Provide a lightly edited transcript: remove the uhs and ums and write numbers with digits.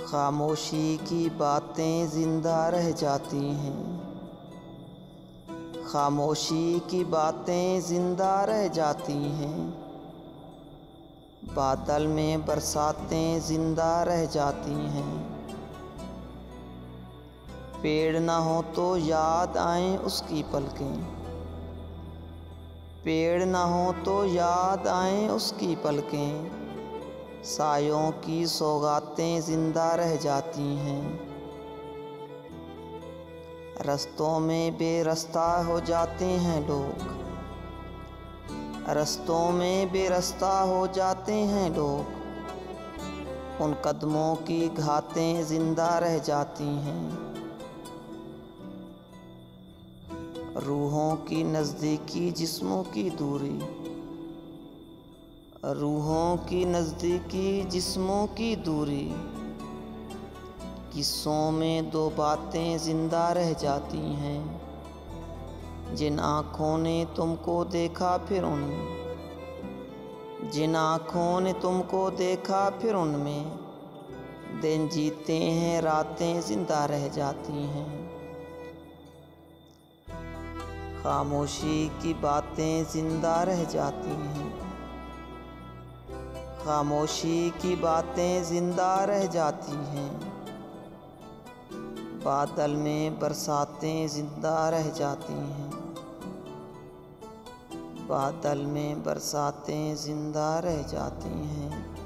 खामोशी की बातें जिंदा रह जाती हैं। खामोशी की बातें जिंदा रह जाती हैं। बादल में बरसातें जिंदा रह जाती हैं। पेड़ ना हो तो याद आए उसकी पलकें। पेड़ ना हो तो याद आए उसकी पलकें। सायों की सौगातें जिंदा रह जाती हैं। रस्तों में बेरास्ता हो जाते हैं लोग। रस्तों में बेरास्ता हो जाते हैं लोग। उन कदमों की घातें जिंदा रह जाती हैं। रूहों की नज़दीकी जिस्मों की दूरी। रूहों की नज़दीकी जिस्मों की दूरी। किस्सों में दो बातें जिंदा रह जाती हैं। जिन आँखों ने तुमको देखा फिर उनमें। जिन आँखों ने तुमको देखा फिर उनमें। दिन जीते हैं रातें जिंदा रह जाती हैं। खामोशी की बातें जिंदा रह जाती हैं। खामोशी की बातें जिंदा रह जाती हैं। बादल में बरसातें जिंदा रह जाती हैं। बादल में बरसातें जिंदा रह जाती हैं।